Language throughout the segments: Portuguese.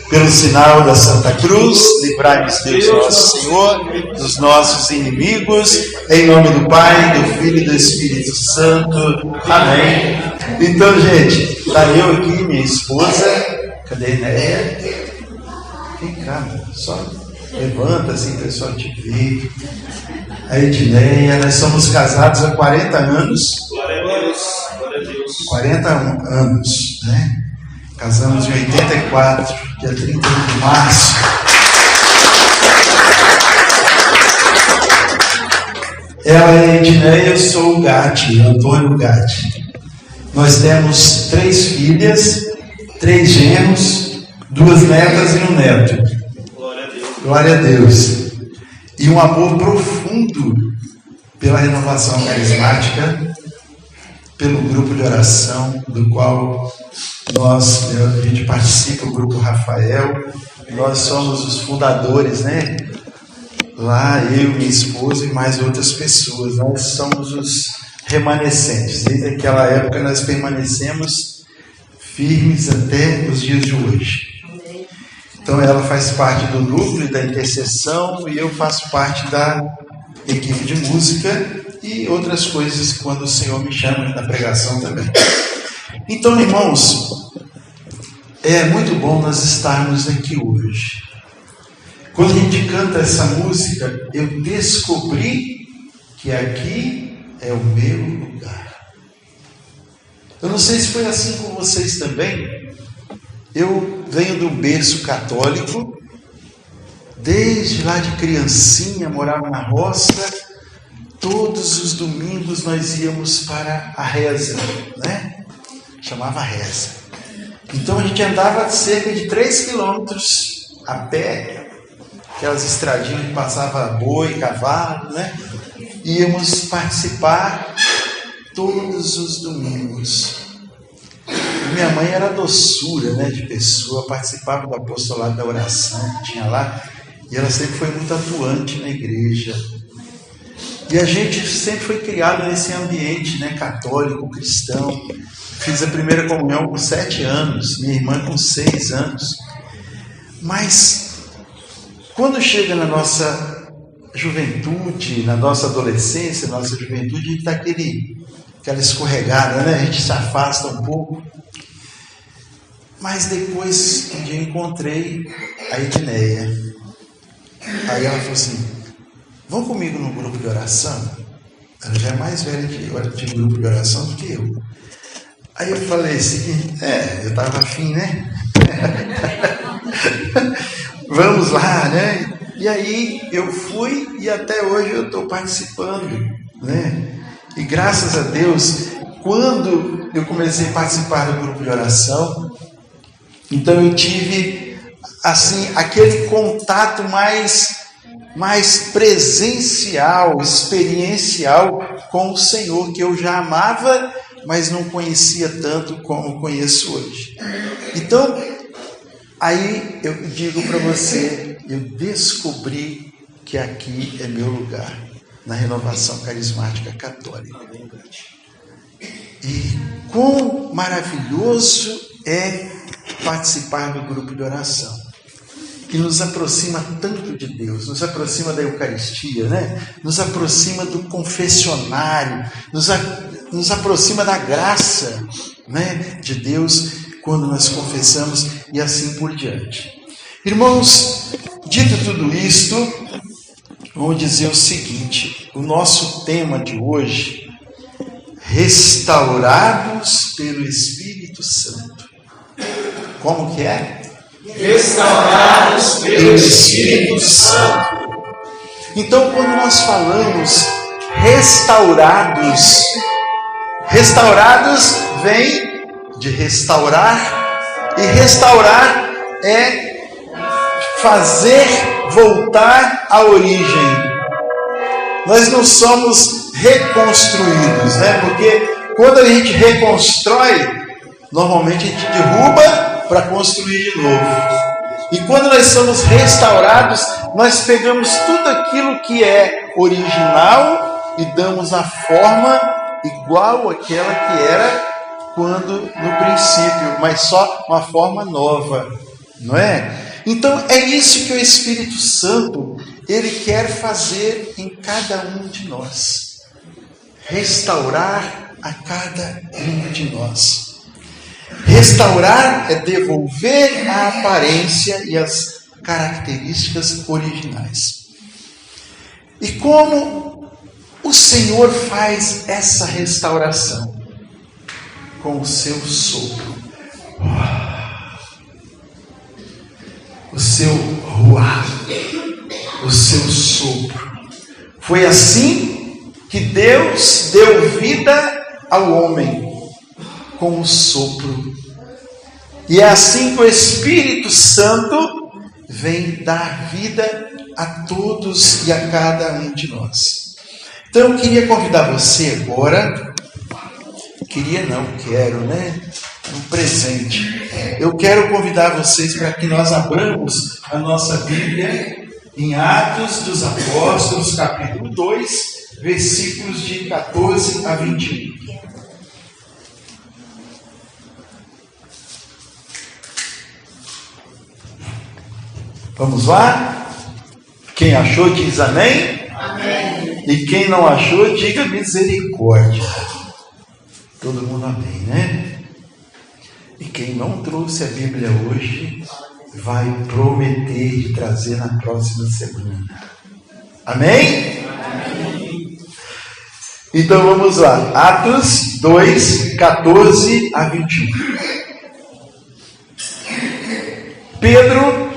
Pelo sinal da Santa Cruz, livrai-nos Deus nosso Senhor dos nossos inimigos, em nome do Pai, do Filho e do Espírito Santo. Amém. Então, gente, tá eu aqui, minha esposa, cadê a Enéia? Vem cá, só levanta assim, pessoal te ver. A Edneia, nós somos casados há 40 anos. Glória a Deus, glória a Deus. 40 anos, né? Casamos em 84, dia 31 de março. Ela é Edneia, eu sou o Gatti, Antônio Gatti. Nós temos 3 filhas, 3 genros, 2 netas e um neto. Glória a Deus. Glória a Deus. E um amor profundo pela renovação carismática, pelo grupo de oração, do qual a gente participa, o grupo Rafael. Nós somos os fundadores, né? Lá, eu, minha esposa e mais outras pessoas. Nós somos os remanescentes. Desde aquela época nós permanecemos firmes até os dias de hoje. Então ela faz parte do núcleo da intercessão e eu faço parte da equipe de música e outras coisas quando o Senhor me chama na pregação também. Então, irmãos, é muito bom nós estarmos aqui hoje. Quando a gente canta essa música, eu descobri que aqui é o meu lugar. Eu não sei se foi assim com vocês também. Eu venho de um berço católico, desde lá de criancinha, morava na roça. Todos os domingos nós íamos para a reza, né? Chamava reza. Então a gente andava cerca de 3 quilômetros a pé, aquelas estradinhas que passava boi, cavalo, né? Íamos participar todos os domingos. E minha mãe era doçura, né, de pessoa, participava do apostolado da oração que tinha lá, e ela sempre foi muito atuante na igreja. E a gente sempre foi criado nesse ambiente, né, católico, cristão. Fiz a primeira comunhão com 7 anos, minha irmã com 6 anos. Mas, quando chega na nossa juventude, na nossa adolescência, na nossa juventude, a gente dá aquela escorregada, né? A gente se afasta um pouco. Mas depois, um dia eu encontrei a Edneia. Aí ela falou assim, vão comigo no grupo de oração? Ela já é mais velha de grupo de oração do que eu. Aí eu falei assim, eu estava afim, né? Vamos lá, né? E aí eu fui e até hoje eu estou participando, né? E graças a Deus, quando eu comecei a participar do grupo de oração, então eu tive, assim, aquele contato mais presencial, experiencial com o Senhor, que eu já amava, mas não conhecia tanto como conheço hoje. Então, aí eu digo para você, eu descobri que aqui é meu lugar, na renovação carismática católica. E quão maravilhoso é participar do grupo de oração, que nos aproxima tanto de Deus, nos aproxima da Eucaristia, né? Nos aproxima do confessionário, nos aproxima da graça, né, de Deus quando nós confessamos e assim por diante. Irmãos, dito tudo isto, vamos dizer o seguinte, o nosso tema de hoje, restaurados pelo Espírito Santo. Como que é? Restaurados pelo Espírito Santo. Então, quando nós falamos restaurados vem de restaurar, e restaurar é fazer voltar à origem. Nós não somos reconstruídos, né? Porque quando a gente reconstrói, normalmente a gente derruba para construir de novo. E quando nós somos restaurados, nós pegamos tudo aquilo que é original e damos a forma igual àquela que era quando no princípio, mas só uma forma nova. não é? Então é isso que o Espírito Santo, ele quer fazer em cada um de nós. Restaurar a cada um de nós. Restaurar é devolver a aparência e as características originais. E como o Senhor faz essa restauração? Com o seu sopro. O seu ruá. O seu sopro. Foi assim que Deus deu vida ao homem. Com o sopro. E é assim que o Espírito Santo vem dar vida a todos e a cada um de nós. Então eu queria convidar você agora, quero, né? Um presente. Eu quero convidar vocês para que nós abramos a nossa Bíblia em Atos dos Apóstolos, capítulo 2, versículos de 14 a 21. Vamos lá? Quem achou diz amém? Amém. E quem não achou, diga misericórdia. Todo mundo amém, né? E quem não trouxe a Bíblia hoje, vai prometer de trazer na próxima semana. Amém? Amém. Então vamos lá. Atos 2, 14 a 21. Pedro,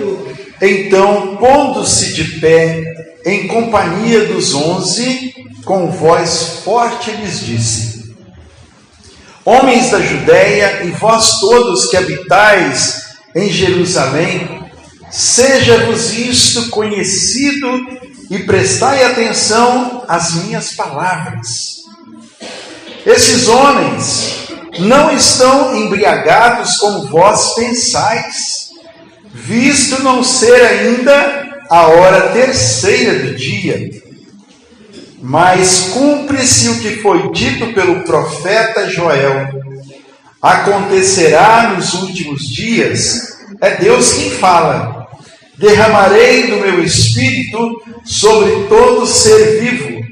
então, pondo-se de pé, em companhia dos 11, com voz forte lhes disse: Homens da Judéia, e vós todos que habitais em Jerusalém, seja-vos isto conhecido e prestai atenção às minhas palavras. Esses homens não estão embriagados como vós pensais, visto não ser ainda a hora terceira do dia. Mas cumpre-se o que foi dito pelo profeta Joel: acontecerá nos últimos dias, é Deus quem fala, derramarei do meu espírito sobre todo ser vivo.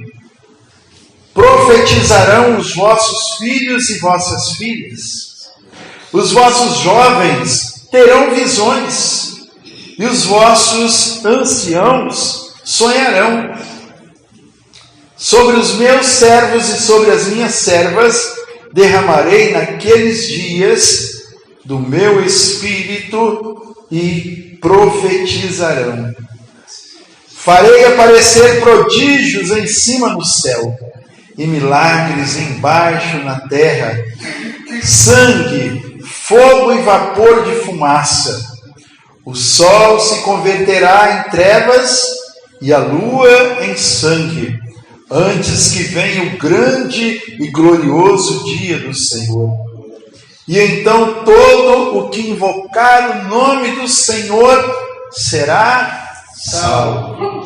Profetizarão os vossos filhos e vossas filhas. Os vossos jovens terão visões, e os vossos anciãos sonharão. Sobre os meus servos e sobre as minhas servas derramarei naqueles dias do meu espírito e profetizarão. Farei aparecer prodígios em cima do céu e milagres embaixo na terra, sangue, fogo e vapor de fumaça. O sol se converterá em trevas e a lua em sangue, antes que venha o grande e glorioso dia do Senhor. E então todo o que invocar o nome do Senhor será salvo.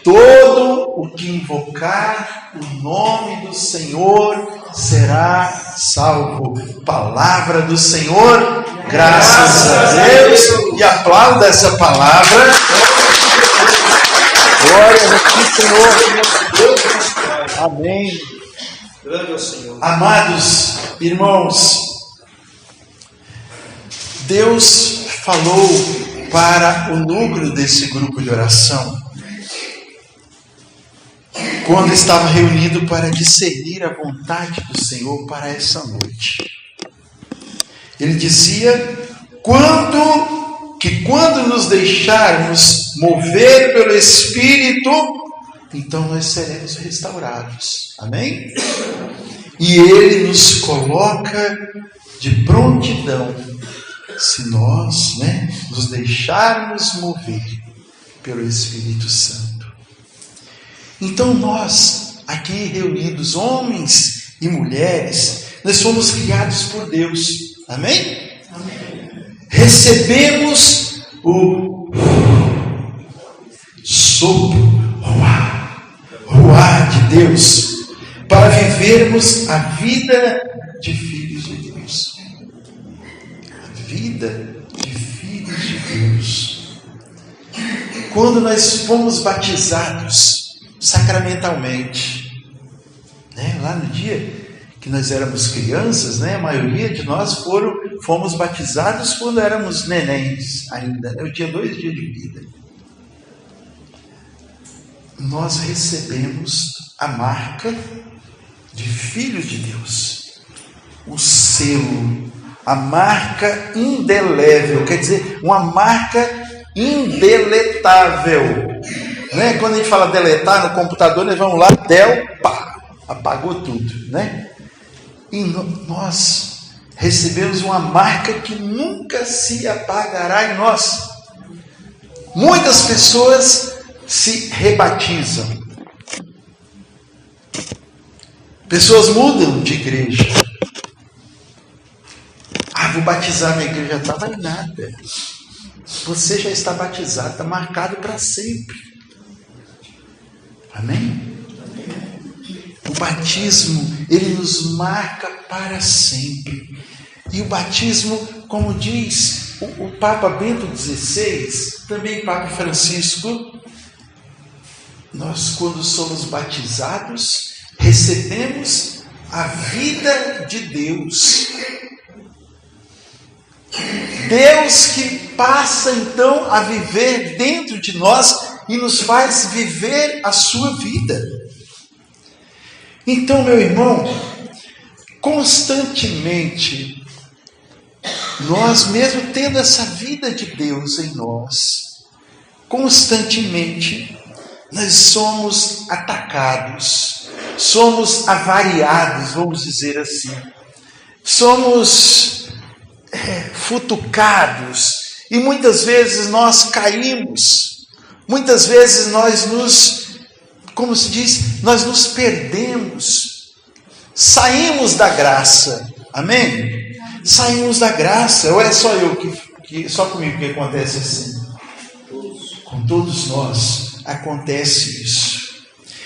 Todo o que invocar o nome do Senhor será salvo. Palavra do Senhor, graças a Deus. E aplauda essa palavra. Glória a ti, Senhor. Amém. Grande é o Senhor. Amados irmãos, Deus falou para o núcleo desse grupo de oração, quando estava reunido para discernir a vontade do Senhor para essa noite. Ele dizia: quando nos deixarmos mover pelo Espírito, então nós seremos restaurados. Amém? E Ele nos coloca de prontidão, se nós, nos deixarmos mover pelo Espírito Santo. Então nós, aqui reunidos, homens e mulheres, nós fomos criados por Deus. Amém? Amém. Recebemos o sopro, ruá de Deus, para vivermos a vida de filhos de Deus. A vida de filhos de Deus. Deus. Quando nós fomos batizados sacramentalmente, né? Lá no dia que nós éramos crianças, né? A maioria de nós fomos batizados quando éramos nenéns ainda. Eu tinha 2 dias de vida. Nós recebemos a marca de filhos de Deus, o selo, a marca indelével, quer dizer, uma marca indeletável. Né? Quando a gente fala deletar no computador, nós vamos lá, pá, apagou tudo, né? E nós recebemos uma marca que nunca se apagará em nós. Muitas pessoas se rebatizam. Pessoas mudam de igreja. Vou batizar na igreja. Já estava em nada. Você já está batizado, está marcado para sempre. Amém? O batismo, ele nos marca para sempre. E o batismo, como diz o Papa Bento XVI, também Papa Francisco, nós, quando somos batizados, recebemos a vida de Deus. Deus que passa então a viver dentro de nós e nos faz viver a sua vida. Então, meu irmão, constantemente, nós mesmo tendo essa vida de Deus em nós, constantemente nós somos atacados, somos avariados, vamos dizer assim, somos futucados, e muitas vezes nós caímos, muitas vezes nós nós nos perdemos, saímos da graça, amém? Saímos da graça, ou é só eu só comigo que acontece assim? Com todos nós acontece isso.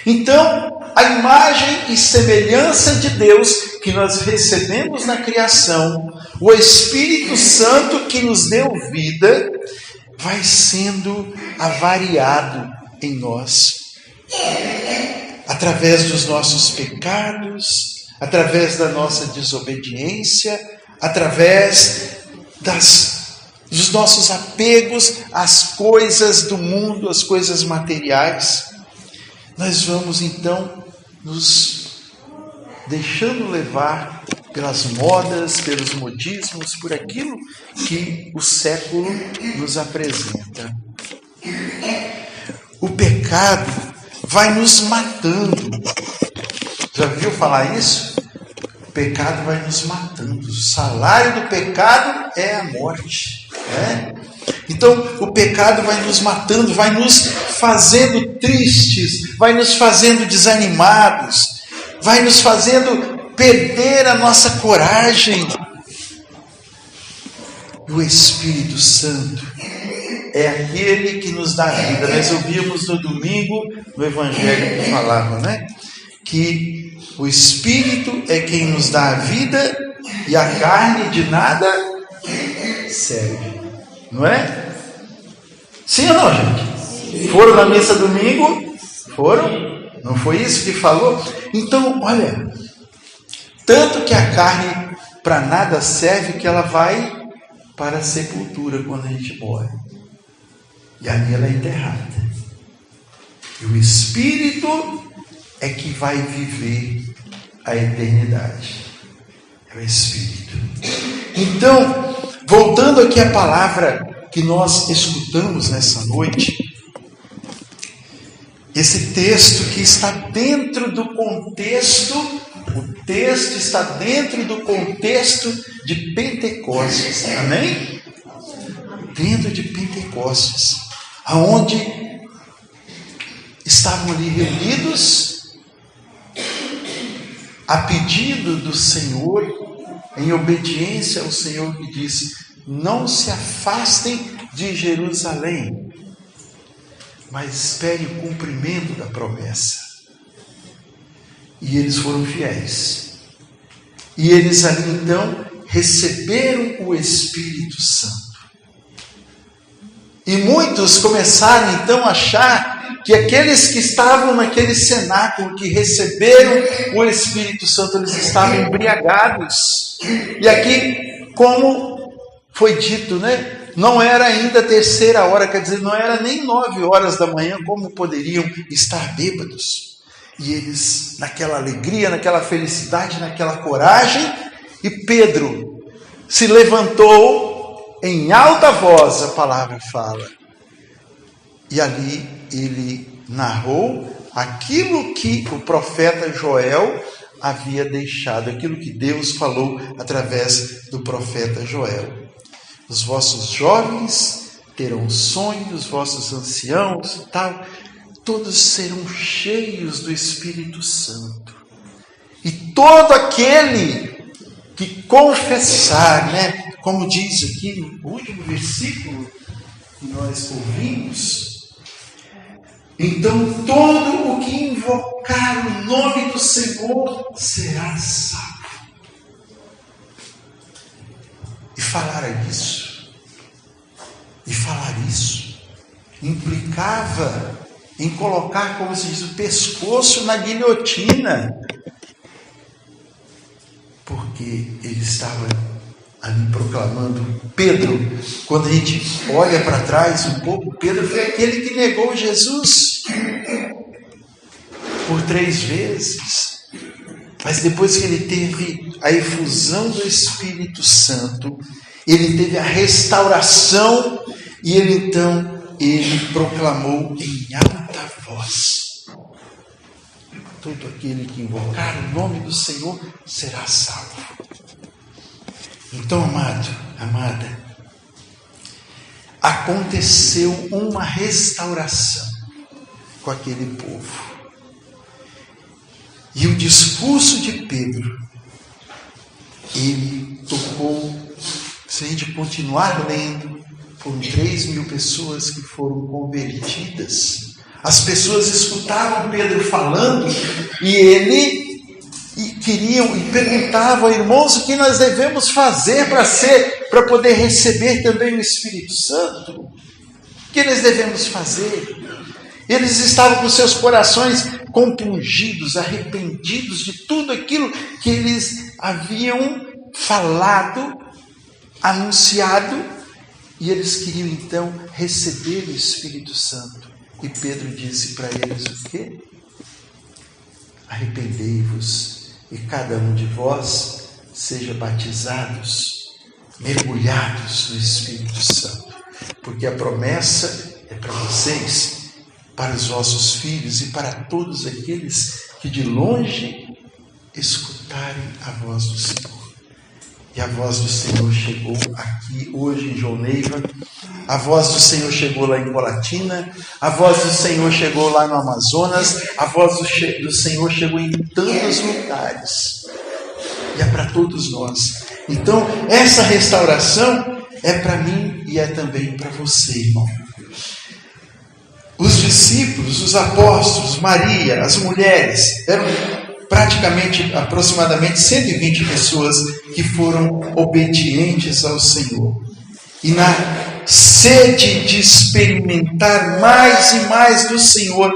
Então, a imagem e semelhança de Deus que nós recebemos na criação, o Espírito Santo que nos deu vida, vai sendo avariado em nós, através dos nossos pecados, através da nossa desobediência, através dos nossos apegos às coisas do mundo, às coisas materiais. Nós vamos então nos deixando levar pelas modas, pelos modismos, por aquilo que o século nos apresenta. O pecado vai nos matando. Já viu falar isso? O pecado vai nos matando. O salário do pecado é a morte. Né? Então, o pecado vai nos matando, vai nos fazendo tristes, vai nos fazendo desanimados, vai nos fazendo perder a nossa coragem. O Espírito Santo é aquele que nos dá vida. Nós ouvimos no domingo, no Evangelho que falava, né? Que o Espírito é quem nos dá a vida e a carne de nada serve. Não é? Sim ou não, gente? Foram na missa domingo? Foram? Não foi isso que falou? Então, olha, tanto que a carne para nada serve que ela vai para a sepultura quando a gente morre. E ali ela é enterrada. E o Espírito é que vai viver a eternidade. É o Espírito. Então, voltando aqui à palavra que nós escutamos nessa noite, esse texto que está dentro do contexto, o texto está dentro do contexto de Pentecostes, amém? Dentro de Pentecostes, aonde estavam ali reunidos a pedido do Senhor, em obediência ao Senhor que disse: não se afastem de Jerusalém, mas esperem o cumprimento da promessa. E eles foram fiéis. E eles ali então receberam o Espírito Santo. E muitos começaram então a achar que aqueles que estavam naquele cenáculo, que receberam o Espírito Santo, eles estavam embriagados. E aqui, como foi dito, né? Não era ainda a 3ª hora, quer dizer, não era nem 9 horas da manhã, como poderiam estar bêbados. E eles, naquela alegria, naquela felicidade, naquela coragem, e Pedro se levantou em alta voz, a palavra fala. E ali ele narrou aquilo que o profeta Joel havia deixado, aquilo que Deus falou através do profeta Joel. Os vossos jovens terão sonhos, os vossos anciãos e tal, todos serão cheios do Espírito Santo. E todo aquele que confessar, né? Como diz aqui no último versículo que nós ouvimos, então todo o que invocar o nome do Senhor será salvo. E falar isso implicava em colocar, como se diz, o pescoço na guilhotina, porque ele estava ali proclamando. Pedro, quando a gente olha para trás um pouco, Pedro foi aquele que negou Jesus por 3 vezes. Mas depois que ele teve a efusão do Espírito Santo, ele teve a restauração, e ele proclamou em alta voz: todo aquele que invocar o nome do Senhor será salvo. Então, amado, amada, aconteceu uma restauração com aquele povo. E o discurso de Pedro, ele tocou, se a gente continuar lendo, foram 3.000 pessoas que foram convertidas. As pessoas escutavam Pedro falando e queriam e perguntavam: irmãos, o que nós devemos fazer para poder receber também o Espírito Santo? O que nós devemos fazer? Eles estavam com seus corações compungidos, arrependidos de tudo aquilo que eles haviam falado, anunciado, e eles queriam então receber o Espírito Santo. E Pedro disse para eles o quê? Arrependei-vos e cada um de vós seja batizados, mergulhados no Espírito Santo, porque a promessa é para vocês, para os vossos filhos e para todos aqueles que de longe escutarem a voz do Senhor. E a voz do Senhor chegou aqui hoje em João Neiva, a voz do Senhor chegou lá em Colatina, a voz do Senhor chegou lá no Amazonas, a voz do Senhor chegou em tantos lugares. E é para todos nós. Então, essa restauração é para mim e é também para você, irmão. Os discípulos, os apóstolos, Maria, as mulheres, eram aproximadamente 120 pessoas que foram obedientes ao Senhor. E na sede de experimentar mais e mais do Senhor,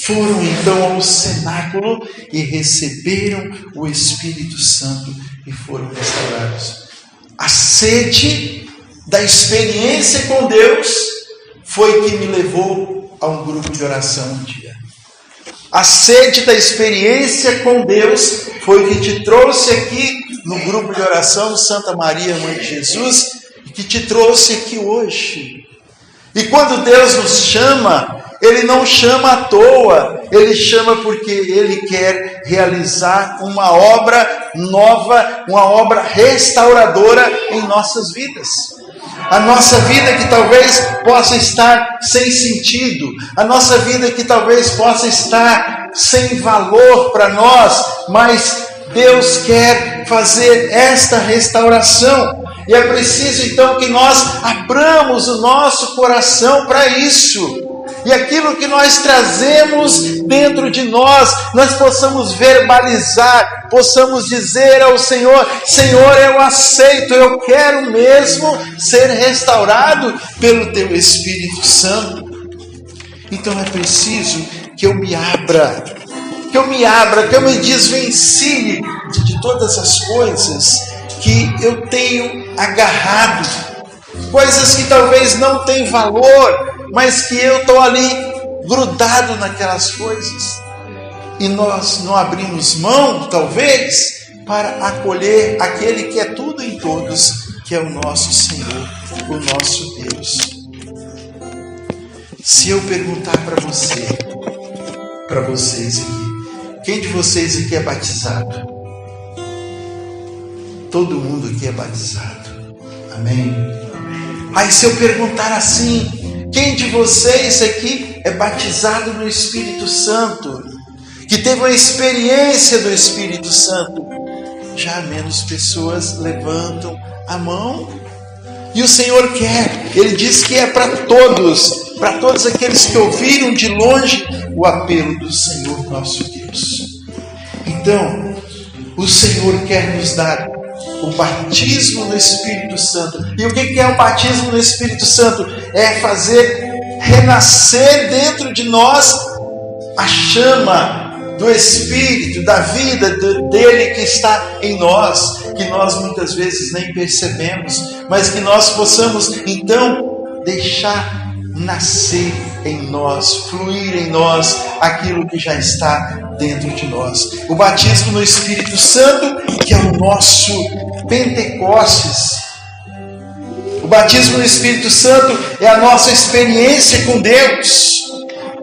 foram então ao cenáculo e receberam o Espírito Santo e foram restaurados. A sede da experiência com Deus foi que me levou a um grupo de oração um dia. A sede da experiência com Deus foi que te trouxe aqui no grupo de oração Santa Maria, Mãe de Jesus, e que te trouxe aqui hoje. E quando Deus nos chama, Ele não chama à toa, Ele chama porque Ele quer realizar uma obra nova, uma obra restauradora em nossas vidas. A nossa vida que talvez possa estar sem sentido, a nossa vida que talvez possa estar sem valor para nós, mas Deus quer fazer esta restauração. E é preciso então que nós abramos o nosso coração para isso. e aquilo que nós trazemos dentro de nós possamos verbalizar, possamos dizer ao Senhor: Senhor, eu aceito, eu quero mesmo ser restaurado pelo Teu Espírito Santo. Então é preciso que eu me abra, que eu me desvencilhe de todas as coisas que eu tenho agarrado, coisas que talvez não tenham valor, mas que eu estou ali grudado naquelas coisas. E nós não abrimos mão, talvez, para acolher aquele que é tudo em todos, que é o nosso Senhor, o nosso Deus. Se eu perguntar para vocês aqui, quem de vocês aqui é batizado? Todo mundo aqui é batizado. Amém? Aí se eu perguntar assim, quem de vocês aqui é batizado no Espírito Santo? Que teve uma experiência do Espírito Santo? Já menos pessoas levantam a mão. E o Senhor quer, Ele diz que é para todos aqueles que ouviram de longe o apelo do Senhor nosso Deus. Então, o Senhor quer nos dar o batismo no Espírito Santo. E o que é o batismo no Espírito Santo? É fazer renascer dentro de nós a chama do Espírito, da vida dele que está em nós, que nós muitas vezes nem percebemos, mas que nós possamos então deixar nascer em nós, fluir em nós aquilo que já está dentro de nós. O batismo no Espírito Santo, que é o nosso Pentecostes. O batismo no Espírito Santo é a nossa experiência com Deus,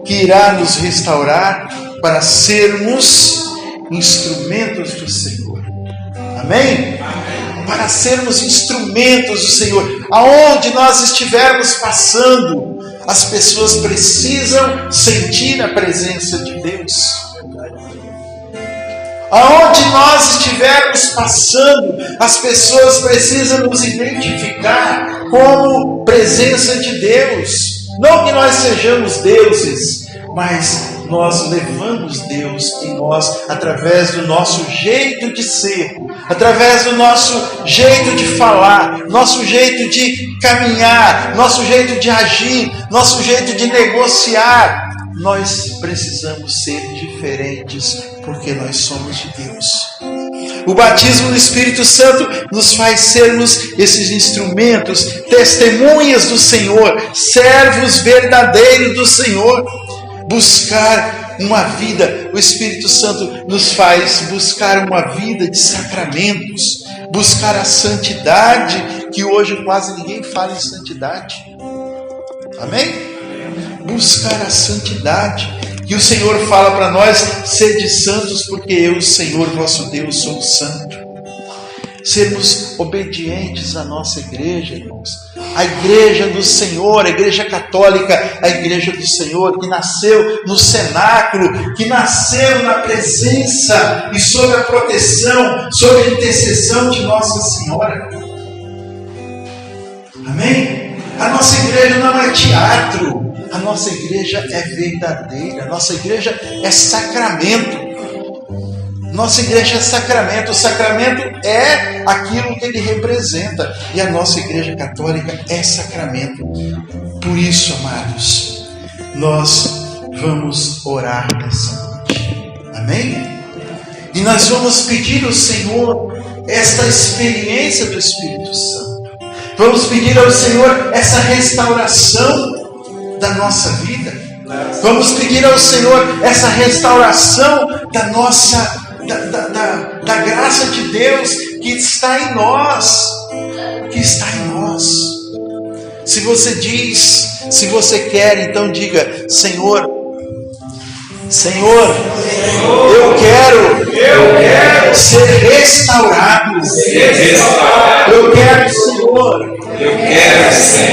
que irá nos restaurar para sermos instrumentos do Senhor. Amém? Para sermos instrumentos do Senhor. Aonde nós estivermos passando, as pessoas precisam sentir a presença de Deus. Aonde nós estivermos passando, as pessoas precisam nos identificar como presença de Deus. Não que nós sejamos deuses, mas nós levamos Deus em nós através do nosso jeito de ser, através do nosso jeito de falar, nosso jeito de caminhar, nosso jeito de agir, nosso jeito de negociar. Nós precisamos ser diferentes porque nós somos de Deus. O batismo no Espírito Santo nos faz sermos esses instrumentos, testemunhas do Senhor, servos verdadeiros do Senhor. Buscar uma vida, o Espírito Santo nos faz buscar uma vida de sacramentos, buscar a santidade, que hoje quase ninguém fala em santidade. Amém? Buscar a santidade, que o Senhor fala para nós: sede santos, porque eu, o Senhor vosso Deus, sou santo. Sermos obedientes à nossa igreja, irmãos. A igreja do Senhor, a igreja católica, a igreja do Senhor, que nasceu no cenáculo, que nasceu na presença e sob a proteção, sob a intercessão de Nossa Senhora. Amém? A nossa igreja não é teatro. A nossa igreja é verdadeira. A nossa igreja é sacramento. Nossa igreja é sacramento. O sacramento é aquilo que ele representa. E a nossa igreja católica é sacramento. Por isso, amados, nós vamos orar nessa noite. Amém? E nós vamos pedir ao Senhor esta experiência do Espírito Santo. Vamos pedir ao Senhor essa restauração da nossa vida. Vamos pedir ao Senhor essa restauração da nossa da graça de Deus que está em nós. Que está em nós. Se você diz, se você quer, então diga: Senhor, eu quero ser restaurado. Eu quero, Senhor,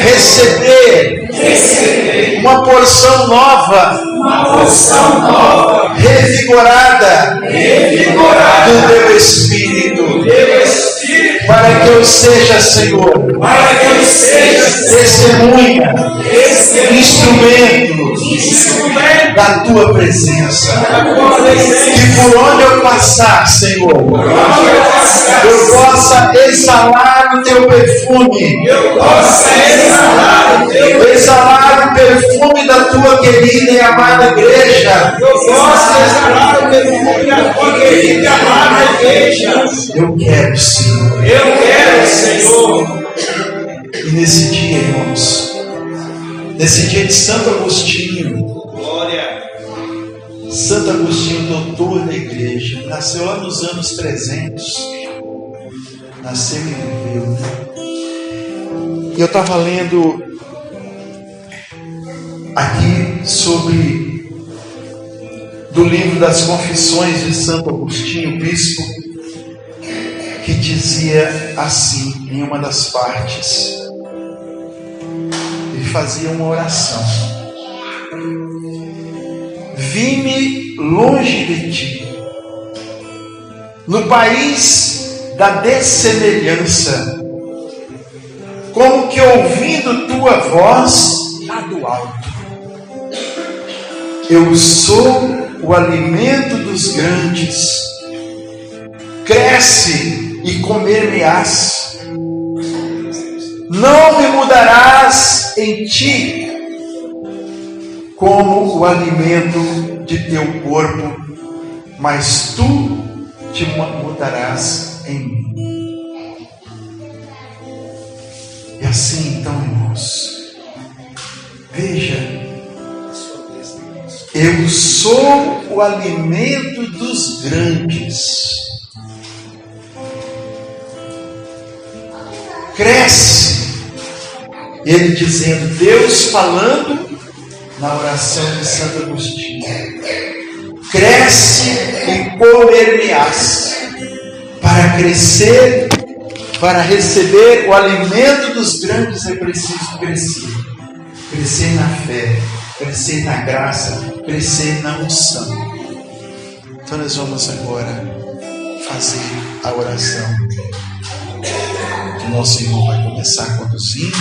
receber uma porção nova, revigorada do Teu Espírito, para que eu seja, Senhor, testemunha, instrumento da tua presença. Que por onde eu passar, Senhor, eu possa exalar o teu perfume. Exalar o perfume da tua querida e amada igreja. Eu quero, Senhor. E nesse dia, irmãos, nesse dia de Santo Agostinho, Santo Agostinho, doutor da igreja, nasceu lá nos anos 300, nasceu e viveu. E eu estava lendo aqui sobre, do livro das Confissões de Santo Agostinho, bispo, que dizia assim, em uma das partes, ele fazia uma oração: vi-me longe de ti, no país da dessemelhança, como que ouvindo tua voz lá do alto. Eu sou o alimento dos grandes, cresce e comer-me-ás. Não me mudarás em ti, como o alimento de teu corpo, mas tu te mudarás em mim. E assim então, irmãos, veja, eu sou o alimento dos grandes, cresce. Ele dizendo, Deus falando na oração de Santo Agostinho, cresce e comer-me-ás. Para crescer, para receber o alimento dos grandes, é preciso crescer. Crescer na fé, crescer na graça, crescer na unção. Então nós vamos agora fazer a oração que nosso irmão vai começar conduzindo.